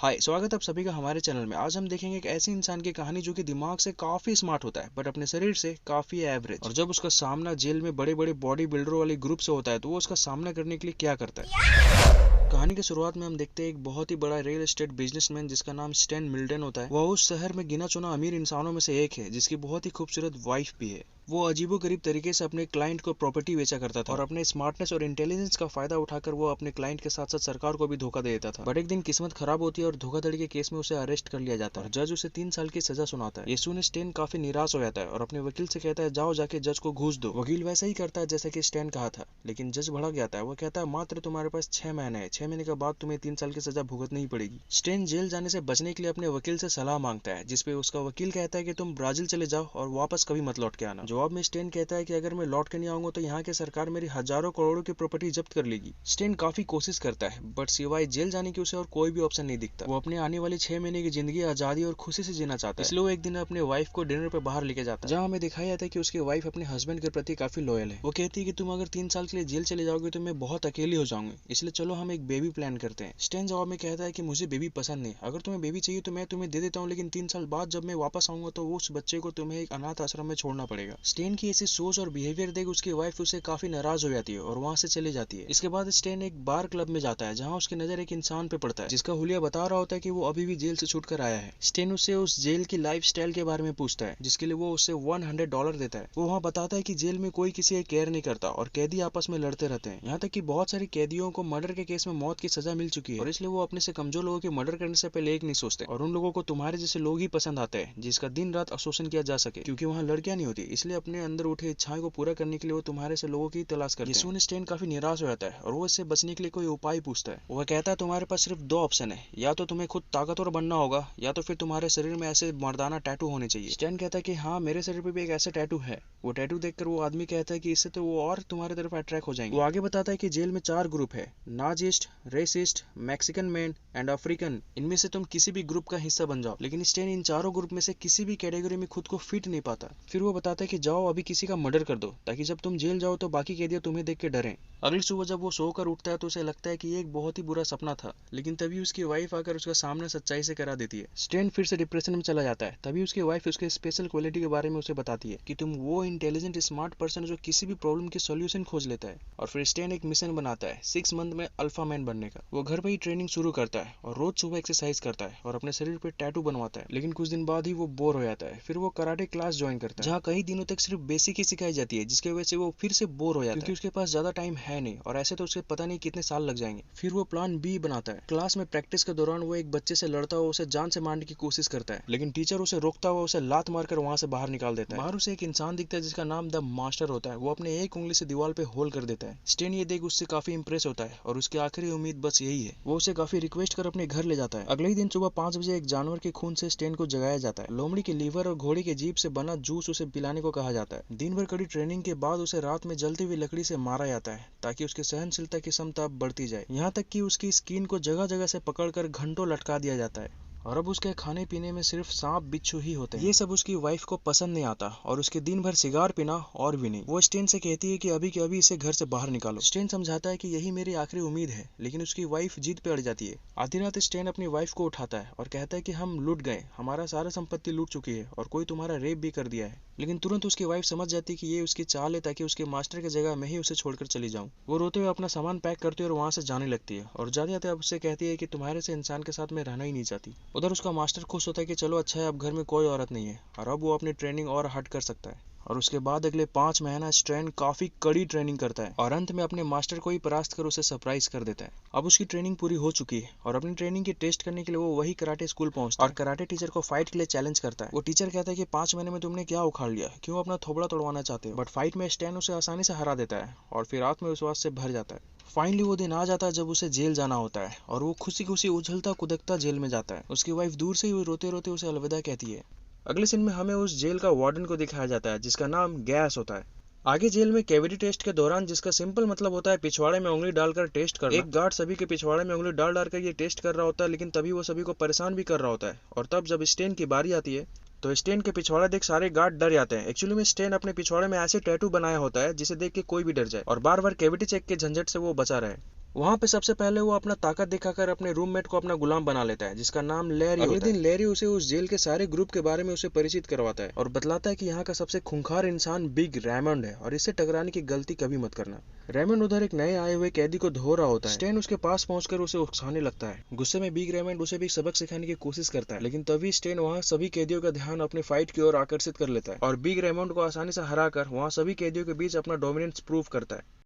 हाय, स्वागत है आप सभी का हमारे चैनल में। आज हम देखेंगे एक ऐसे इंसान की कहानी जो कि दिमाग से काफी स्मार्ट होता है बट अपने शरीर से काफी एवरेज। और जब उसका सामना जेल में बड़े बड़े बॉडी बिल्डरों वाले ग्रुप से होता है तो वो उसका सामना करने के लिए क्या करता है। कहानी की शुरुआत में हम देखते हैं एक बहुत ही बड़ा रियल एस्टेट बिजनेसमैन जिसका नाम स्टैन मिल्टन होता है। वह उस शहर में गिना चुना अमीर इंसानों में से एक है जिसकी बहुत ही खूबसूरत वाइफ भी है। वो अजीबोगरीब तरीके से अपने क्लाइंट को प्रॉपर्टी बेचा करता था और अपने स्मार्टनेस और इंटेलिजेंस का फायदा उठाकर वो अपने क्लाइंट के साथ साथ सरकार को भी धोखा दे देता था। बट एक दिन किस्मत खराब होती है और धोखाधड़ी के केस में उसे अरेस्ट कर लिया जाता है और जज उसे 3 साल की सजा सुनाता है। ये सुन स्टैन काफी निराश हो जाता है और अपने वकील से कहता है जाओ जाके जज को घूस दो। वकील वैसा ही करता है जैसा कि स्टैन कहा था, लेकिन जज भड़क जाता है। वो कहता है मात्र तुम्हारे पास 6 महीने है, 6 महीने के बाद तुम्हें 3 साल की सजा भुगतनी ही पड़ेगी। स्टैन जेल जाने से बचने के लिए अपने वकील से सलाह मांगता है, जिसपे उसका वकील कहता है कि तुम ब्राजील चले जाओ और वापस कभी मत लौट के आना। जवाब में स्टैन कहता है कि अगर मैं लौट के नहीं आऊंगा तो यहाँ की सरकार मेरी हजारों करोड़ों की प्रॉपर्टी जब्त कर लेगी। स्टैन काफी कोशिश करता है बट सिवाय जेल जाने की उसे और कोई भी ऑप्शन नहीं दिखता। वो अपने आने वाली 6 महीने की जिंदगी आजादी और खुशी से जीना चाहता है, इसलिए वो एक दिन अपने वाइफ को डिनर पे बाहर लेके जाता है, जहाँ हमें दिखाया जाता है कि उसकी वाइफ अपने हस्बैंड के प्रति काफी लॉयल है। वो कहती है कि तुम अगर 3 साल के लिए जेल चले जाओगे तो मैं बहुत अकेली हो जाऊंगी, इसलिए चलो हम एक बेबी प्लान करते हैं। स्टैन जवाब में कहता है कि मुझे बेबी पसंद नहीं, अगर तुम्हें बेबी चाहिए तो मैं तुम्हें दे देता हूँ, लेकिन 3 साल बाद जब मैं वापस आऊंगा तो उस बच्चे को तुम्हें एक अनाथ आश्रम में छोड़ना पड़ेगा। स्टैन की ऐसी सोच और बिहेवियर देख उसकी वाइफ उसे काफी नाराज हो जाती है और वहां से चली जाती है। इसके बाद स्टैन एक बार क्लब में जाता है जहां उसकी नजर एक इंसान पे पड़ता है जिसका हुलिया बता रहा होता है कि वो अभी भी जेल से छूटकर आया है। स्टैन उससे उस जेल की लाइफस्टाइल के बारे में पूछता है जिसके लिए वो उससे $100 देता है। वो वहाँ बताता है कि जेल में कोई किसी का केयर नहीं करता और कैदी आपस में लड़ते रहते हैं। यहाँ तक कि बहुत सारे कैदियों को मर्डर के केस में मौत की सजा मिल चुकी है और इसलिए वो अपने से कमजोर लोगों के मर्डर करने से पहले एक नहीं सोचते और उन लोगों को तुम्हारे जैसे लोग ही पसंद आते हैं जिसका दिन रात अशोषण किया जा सके, क्योंकि वहाँ लड़कियां नहीं होती, इसलिए अपने अंदर उठे इच्छाओं को पूरा करने के लिए वो तुम्हारे से लोगों की तलाश करते हैं। सुन स्टैन काफी निराश हो जाता है और वो इससे बचने के लिए कोई उपाय पूछता है। वो कहता है तुम्हारे पास सिर्फ 2 ऑप्शन है, या तो तुम्हें खुद ताकतवर बनना होगा या तो फिर तुम्हारे शरीर में ऐसे मर्दाना टैटू होने चाहिए। स्टैन कहता है कि हाँ, मेरे शरीर पे भी एक ऐसा टैटू है। वो टैटू देखकर वो आदमी कहता है कि इससे तो वो और तुम्हारी तरफ अट्रैक्ट हो जाएंगे। वो आगे बताता है कि जेल में 4 ग्रुप है, Nazist, racist, Mexican man and African. इनमें से तुम किसी भी ग्रुप का हिस्सा बन जाओ, लेकिन स्टैन इन चारों ग्रुप में से किसी भी कैटेगरी में खुद को फिट नहीं पाता। फिर वो बताता है कि जाओ अभी किसी का मर्डर कर दो ताकि जब तुम जेल जाओ तो बाकी कैदियां तुम्हें देख के डरें। अगली सुबह जब वो सोकर उठता है तो उसे लगता है कि ये एक बहुत ही बुरा सपना था, लेकिन तभी उसकी वाइफ आकर उसका सामना सच्चाई से करा देती है। स्टैन फिर से डिप्रेशन में चला जाता है। तभी उसकी वाइफ उसके स्पेशल क्वालिटी के बारे में उसे बताती है कि तुम वो इंटेलिजेंट स्मार्ट पर्सन जो किसी भी प्रॉब्लम की सॉल्यूशन खोज लेता है। और फिर स्टैन एक मिशन बनाता है 6 मंथ में अल्फा मैन बनने का। वो घर पर ही ट्रेनिंग शुरू करता है और रोज सुबह एक्सरसाइज करता है और अपने शरीर पे टैटू बनवाता है, लेकिन कुछ दिन बाद ही वो बोर हो जाता है। फिर वो कराटे क्लास ज्वाइन करता है जहाँ कई दिनों तक सिर्फ बेसिक ही सिखाई जाती है, जिसकी वजह से वो फिर से बोर हो जाता है क्योंकि उसके पास ज्यादा टाइम है नहीं और ऐसे तो उसके पता नहीं कितने साल लग जाएंगे। फिर वो प्लान बी बनाता है। क्लास में प्रैक्टिस के दौरान वो एक बच्चे से लड़ता हुआ उसे जान से मारने की कोशिश करता है, लेकिन टीचर उसे रोकता हुआ उसे लात मारकर वहां से बाहर निकाल देता है। बाहर उसे एक इंसान दिखता है जिसका नाम द मास्टर होता है। वो अपने एक उंगली से दीवार पे होल कर देता है। स्टैन ये देख उससे काफी इंप्रेस होता है और उसकी आखिरी उम्मीद बस यही है। वो उसे काफी रिक्वेस्ट कर अपने घर ले जाता है। अगले ही दिन सुबह 5 बजे एक जानवर के खून से स्टैन को जगाया जाता है। लोमड़ी के लीवर और घोड़े के जीभ से बना जूस उसे पिलाने को कहा जाता है। दिन भर कड़ी ट्रेनिंग के बाद उसे रात में जलती हुई लकड़ी से मारा जाता है ताकि उसकी सहनशीलता की क्षमता बढ़ती जाए। यहाँ तक कि उसकी स्किन को जगह जगह से पकड़कर घंटों लटका दिया जाता है और अब उसके खाने पीने में सिर्फ सांप बिच्छू ही होते हैं। ये सब उसकी वाइफ को पसंद नहीं आता और उसके दिन भर सिगार पीना और भी नहीं। वो स्टैन से कहती है कि अभी के अभी इसे घर से बाहर निकालो। स्टैन समझाता है कि यही मेरी आखिरी उम्मीद है, लेकिन उसकी वाइफ जिद पे अड़ जाती है। आधी रात स्टैन अपनी वाइफ को उठाता है और कहता है कि हम लूट गए, हमारा सारा संपत्ति लूट चुकी है और कोई तुम्हारा रेप भी कर दिया है। लेकिन तुरंत उसकी वाइफ समझ जाती है कि ये उसकी चाल है ताकि उसके मास्टर की जगह मैं ही उसे छोड़कर चली जाऊं। वो रोते हुए अपना सामान पैक करती है और वहां से जाने लगती है और जाते जाते अब उससे कहती है कि तुम्हारे से इंसान के साथ मैं रहना ही नहीं चाहती। उधर उसका मास्टर खुश होता है कि चलो अच्छा है, अब घर में कोई औरत नहीं है और अब वो अपनी ट्रेनिंग और हट कर सकता है। और उसके बाद अगले 5 महीना स्टैन काफी कड़ी ट्रेनिंग करता है और अंत में अपने मास्टर को ही परास्त कर उसे सरप्राइज कर देता है। अब उसकी ट्रेनिंग पूरी हो चुकी है और अपनी ट्रेनिंग की टेस्ट करने के लिए वो वही कराटे स्कूल पहुंचता है और कराटे टीचर को फाइट के लिए चैलेंज करता है। वो टीचर कहता है कि 5 महीने में तुमने क्या उखाड़ लिया, क्यों अपना थोबड़ा तोड़वाना चाहते हो। बट फाइट में स्टैन उसे आसानी से हरा देता है और फिर आत्मविश्वास से भर जाता है। फाइनली वो दिन आ जाता है जब उसे जेल जाना होता है और वो खुशी खुशी उछलता कूदता जेल में जाता है। उसकी वाइफ दूर से ही रोते रोते उसे अलविदा कहती है। अगले सीन में हमें उस जेल का वार्डन को दिखाया जाता है जिसका नाम गैस होता है। आगे जेल में कैविटी टेस्ट के दौरान, जिसका सिंपल मतलब होता है पिछवाड़े में उंगली डालकर टेस्ट करना, एक गार्ड सभी के पिछवाड़े में उंगली डाल डालकर ये टेस्ट कर रहा होता है, लेकिन तभी वो सभी को परेशान भी कर रहा होता है। और तब जब स्टैन की बारी आती है तो स्टैन के पिछवाड़ा देख सारे गार्ड डर जाते हैं। एक्चुअली में स्टैन अपने पिछवाड़े में ऐसे टैटू बनाया होता है जिसे देख के कोई भी डर जाए और बार बार कैविटी चेक के झंझट से वो बचा रहे। वहाँ पे सबसे पहले वो अपना ताकत दिखाकर अपने रूममेट को अपना गुलाम बना लेता है, जिसका नाम लैरी होता है। अगले दिन लैरी उसे उस जेल के सारे ग्रुप के बारे में उसे परिचित करवाता है और बतलाता है कि यहाँ का सबसे खूंखार इंसान बिग रेमंड है और इससे टकराने की गलती कभी मत करना। रेमंड उधर एक नए आए हुए कैदी को धो रहा होता है। स्टैन उसके पास पहुंचकर उसे उकसाने लगता है। गुस्से में बिग रेमंड उसे भी सबक सिखाने की कोशिश करता है, लेकिन तभी स्टैन वहाँ सभी कैदियों का ध्यान अपनी फाइट की ओर आकर्षित कर लेता है और बिग रेमंड को आसानी से हराकर वहाँ सभी कैदियों के बीच अपना डोमिनेंस प्रूव करता है।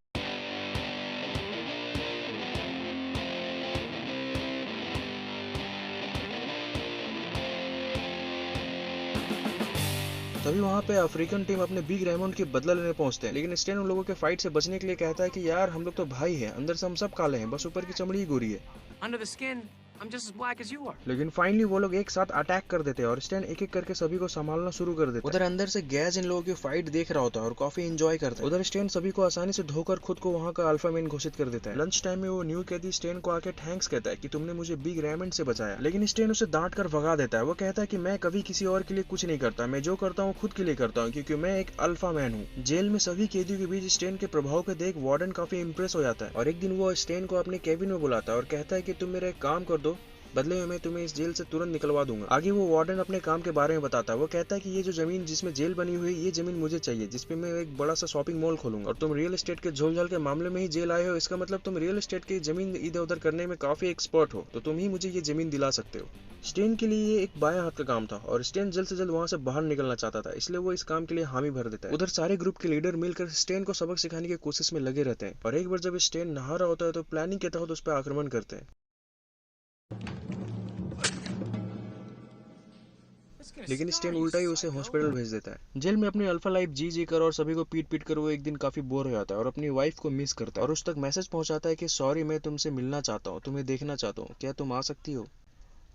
तभी वहाँ पे अफ्रीकन टीम अपने बिग रेमंड की बदला लेने पहुंचते हैं, लेकिन स्टैन उन लोगों के फाइट से बचने के लिए कहता है कि यार हम लोग तो भाई हैं, अंदर से हम सब काले हैं, बस ऊपर की चमड़ी ही गोरी है। Under the skin, I'm just as black as you are. लेकिन फाइनली वो लोग एक साथ अटैक कर देते हैं और स्टैन एक एक करके सभी को संभालना शुरू कर देता है। उधर अंदर से गैज इन लोगों की फाइट देख रहा होता है और काफी एंजॉय करता है। उधर स्टैन सभी को आसानी से धोकर खुद को वहाँ का अल्फा मैन घोषित कर देता है। लंच टाइम में वो न्यू कैदी स्टैन को आके थैंक्स कहता है कि तुमने मुझे बिग रेमंड से बचाया, लेकिन स्टैन उसे डांट कर भगा देता है। वो कहता है कि मैं कभी किसी और के लिए कुछ नहीं करता, मैं जो करता हूँ खुद के लिए करता हूँ, क्योंकि मैं एक अल्फा मैन हूँ। जेल में सभी कैदियों के बीच स्टैन के प्रभाव को देख वार्डन काफी इंप्रेस हो जाता है और एक दिन वो स्टैन को अपने केबिन में बुलाता है और कहता है कि तुम मेरा एक काम कर दो, बदले में मैं तुम्हें इस जेल से तुरंत निकलवा दूंगा। आगे वो वार्डन अपने काम के बारे में बताता है। वो कहता है कि ये जो जमीन जिसमें जेल बनी हुई है, ये जमीन मुझे चाहिए, जिसपे मैं एक बड़ा सा शॉपिंग मॉल खोलूंगा, और तुम रियल एस्टेट के झोलझाल के मामले में ही जेल आए हो, इसका मतलब तुम रियल एस्टेट की जमीन इधर उधर करने में काफी एक्सपर्ट हो, तो तुम ही मुझे ये जमीन दिला सकते हो। स्टैन के लिए ये एक बाएं हाथ का काम था और स्टैन जल्द से जल्द वहां से बाहर निकलना चाहता था, इसलिए वो इस काम के लिए हामी भर देता है। उधर सारे ग्रुप के लीडर मिलकर स्टैन को सबक सिखाने की कोशिश में लगे रहते हैं और एक बार जब स्टैन नहा रहा होता है तो प्लानिंग के तहत उस पर आक्रमण करते हैं, लेकिन स्टैन उल्टा ही उसे हॉस्पिटल भेज देता है। जेल में अपनी अल्फा लाइफ जी कर और सभी को पीट पीट कर वो एक दिन काफी बोर हो जाता है और अपनी वाइफ को मिस करता है और उस तक मैसेज पहुंचाता है कि सॉरी, मैं तुमसे मिलना चाहता हूँ, तुम्हें देखना चाहता हूँ, क्या तुम आ सकती हो।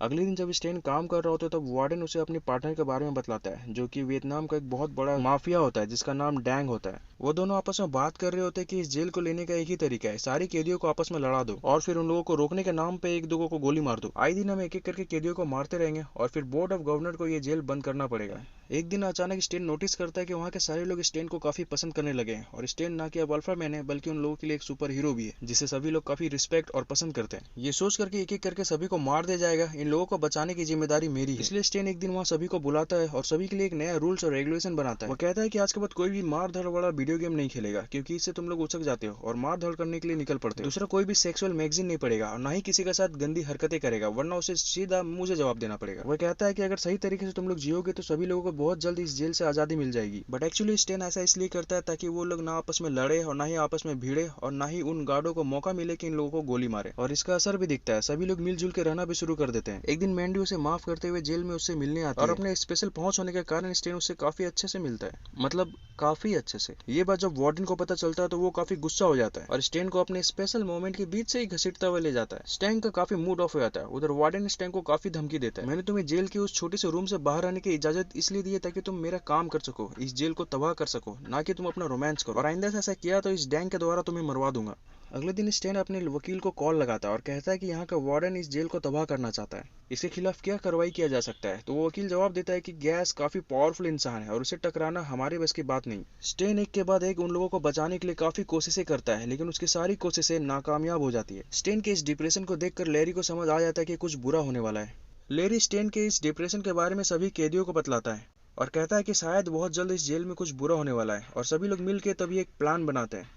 अगले दिन जब स्टैन काम कर रहा होता है तब वार्डन उसे अपने पार्टनर के बारे में बतलाता है, जो कि वियतनाम का एक बहुत बड़ा माफिया होता है जिसका नाम डैंग होता है। वो दोनों आपस में बात कर रहे होते हैं कि इस जेल को लेने का एक ही तरीका है, सारी कैदियों को आपस में लड़ा दो और फिर उन लोगों को रोकने के नाम पे एक दो को गोली मार दो। आए दिन हम एक एक करके कैदियों को मारते रहेंगे और फिर बोर्ड ऑफ गवर्नर को ये जेल बंद करना पड़ेगा। एक दिन अचानक स्टैन नोटिस करता है कि वहाँ के सारे लोग स्टैन को काफी पसंद करने लगे हैं और स्टैन ना कि अब अल्फा मैन है बल्कि उन लोगों के लिए एक सुपर हीरो भी है, जिसे सभी लोग काफी रिस्पेक्ट और पसंद करते हैं। ये सोच करके एक एक करके सभी को मार दिया जाएगा, इन लोगों को बचाने की जिम्मेदारी मेरी है। इसलिए स्टैन एक दिन वहाँ सभी को बुलाता है और सभी के लिए एक नया रूल्स और रेगुलेशन बनाता है। वो कहता है कि आज के बाद कोई भी मार धड़ वाला वीडियो गेम नहीं खेलेगा, क्योंकि इससे तुम लोग उछक जाते हो और मार धड़ करने के लिए निकल पड़ते हो। दूसरा, कोई भी सेक्सुअल मैगजीन नहीं पढ़ेगा और ना ही किसी के साथ गंदी हरकतें करेगा, वरना उसे सीधा मुझे जवाब देना पड़ेगा। वो कहता है कि अगर सही तरीके से तुम लोग जियोगे तो सभी लोगों को बहुत जल्द इस जेल से आजादी मिल जाएगी। बट एक्चुअली स्टैन ऐसा इसलिए करता है ताकि वो लोग ना आपस में लड़े और ना ही आपस में भिड़े और ना ही उन गार्डों को मौका मिले कि इन लोगों को गोली मारे, और इसका असर भी दिखता है, सभी लोग मिलजुल के रहना भी शुरू कर देते हैं। एक दिन मैंडी उसे माफ करते हुए जेल में उससे मिलने आती है और अपने स्पेशल पहुंच होने के कारण स्टैन उससे काफी अच्छे से मिलता है, मतलब काफी अच्छे से। ये बात जब वार्डन को पता चलता है तो वो काफी गुस्सा हो जाता है और स्टैन को अपने स्पेशल मोमेंट के बीच से ही घसीटता हुआ ले जाता है। स्टैन का काफी मूड ऑफ हो जाता है। उधर वार्डन स्टैन को काफी धमकी देता है, मैंने तुम्हें जेल के उस छोटे से रूम से बाहर आने की इजाजत इसलिए दी है ताकि तुम मेरा काम कर सको, इस जेल को तबाह कर सको, ना कि तुम अपना रोमांस करो, और आइंदा से ऐसा किया तो इस डैंग के द्वारा तुम्हें मरवा दूंगा। अगले दिन स्टैन अपने वकील को कॉल लगाता है और कहता है कि यहाँ का वार्डन इस जेल को तबाह करना चाहता है, इसके खिलाफ क्या कार्रवाई किया जा सकता है। तो वो वकील जवाब देता है कि गैस काफी पावरफुल इंसान है और उसे टकराना हमारे बस की बात नहीं। स्टैन एक के बाद एक उन लोगों को बचाने के लिए काफी कोशिशें करता है, लेकिन उसकी सारी कोशिशें नाकामयाब हो जाती है। स्टैन के इस डिप्रेशन को देखकर लैरी को समझ आ जाता है कि कुछ बुरा होने वाला है। लैरी स्टैन के इस डिप्रेशन के बारे में सभी कैदियों को बतलाता है और कहता है कि शायद बहुत जल्द इस जेल में कुछ बुरा होने वाला है, और सभी लोग मिलकर तभी एक प्लान बनाते हैं।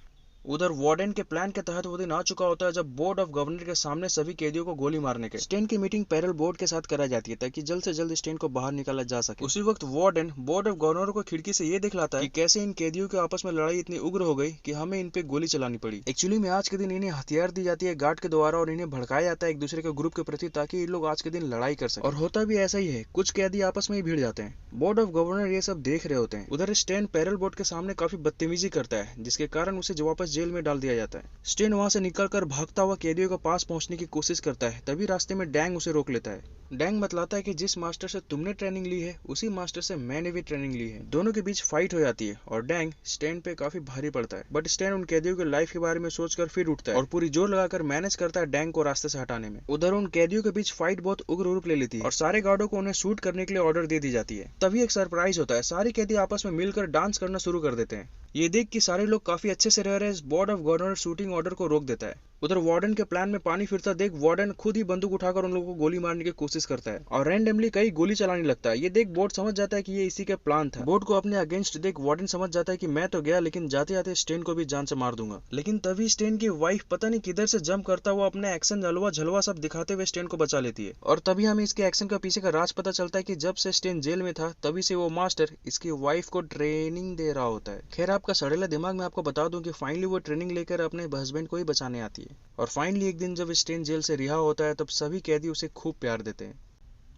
उधर वार्डन के प्लान के तहत वो दिन आ चुका होता है जब बोर्ड ऑफ गवर्नर के सामने सभी कैदियों को गोली मारने के स्टैन की मीटिंग पैरल बोर्ड के साथ कराई जाती है ताकि जल्द से जल्द स्टैन को बाहर निकाला जा सके। उसी वक्त वार्डन बोर्ड ऑफ गवर्नर को खिड़की से ये दिखलाता है कि कैसे इन कैदियों के आपस में लड़ाई इतनी उग्र हो गई कि हमें इन पे गोली चलानी पड़ी। एक्चुअली में आज के दिन इन्हें हथियार दी जाती है गार्ड के द्वारा और इन्हें भड़काया जाता है एक दूसरे के ग्रुप के प्रति ताकि ये लोग आज के दिन लड़ाई कर सके, और होता भी ऐसा ही है, कुछ कैदी आपस में ही भिड़ जाते हैं। बोर्ड ऑफ गवर्नर ये सब देख रहे होते हैं। उधर स्टैन पैरल बोर्ड के सामने काफी बदतमीजी करता है जिसके कारण उसे वापस जेल में डाल दिया जाता है। स्टैन वहां से निकलकर भागता हुआ कैदियों के पास पहुंचने की कोशिश करता है, तभी रास्ते में डैंग उसे रोक लेता है। डैंग बतलाता है कि जिस मास्टर से तुमने ट्रेनिंग ली है उसी मास्टर से मैंने भी ट्रेनिंग ली है। दोनों के बीच फाइट हो जाती है और डैंग स्टैन पे काफी भारी पड़ता है, बट स्टैन उन कैदियों के लाइफ के बारे में सोचकर फिर उठता है और पूरी जोर लगाकर मैनेज करता है डैंग को रास्ते से हटाने में। उधर उन कैदियों के बीच फाइट बहुत उग्र रूप ले लेती है और सारे गार्डों को उन्हें शूट करने के लिए ऑर्डर दे दी जाती है। तभी एक सरप्राइज होता है, सारे कैदी आपस में मिलकर डांस करना शुरू कर देते हैं। ये देख कि सारे लोग काफी अच्छे से रह रहे हैं, board of governor shooting order को रोक देता है। उधर वार्डन के प्लान में पानी फिरता देख वार्डन खुद ही बंदूक उठाकर उन लोगों को गोली मारने की कोशिश करता है और रैंडमली कई गोली चलाने लगता है। ये देख बोर्ड समझ जाता है कि ये इसी का प्लान था। बोर्ड को अपने अगेंस्ट देख वार्डन समझ जाता है कि मैं तो गया लेकिन जाते जाते स्टेन को भी जान से मार दूंगा। लेकिन तभी स्टेन की वाइफ पता नहीं किधर से जंप करता हुआ अपने एक्शन झलवा झलवा सब दिखाते हुए स्टेन को बचा लेती है। और तभी हमें इसके एक्शन का पीछे का राज पता चलता है कि जब से स्टेन जेल में था तभी से वो मास्टर इसकी वाइफ को ट्रेनिंग दे रहा होता है। खैर आपका सड़ेला दिमाग में आपको बता दूं कि फाइनली वो ट्रेनिंग लेकर अपने हस्बैंड को ही बचाने आती है। और फाइनली एक दिन जब स्टेन जेल से रिहा होता है तब सभी कैदी उसे खूब प्यार देते हैं।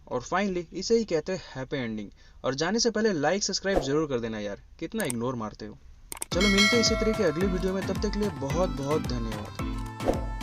और फाइनली इसे ही कहते हैं हैप्पी एंडिंग। और जाने से पहले लाइक सब्सक्राइब जरूर कर देना यार, कितना इग्नोर मारते हो। चलो मिलते हैं इसी तरह की अगली वीडियो में, तब तक के लिए बहुत बहुत धन्यवाद।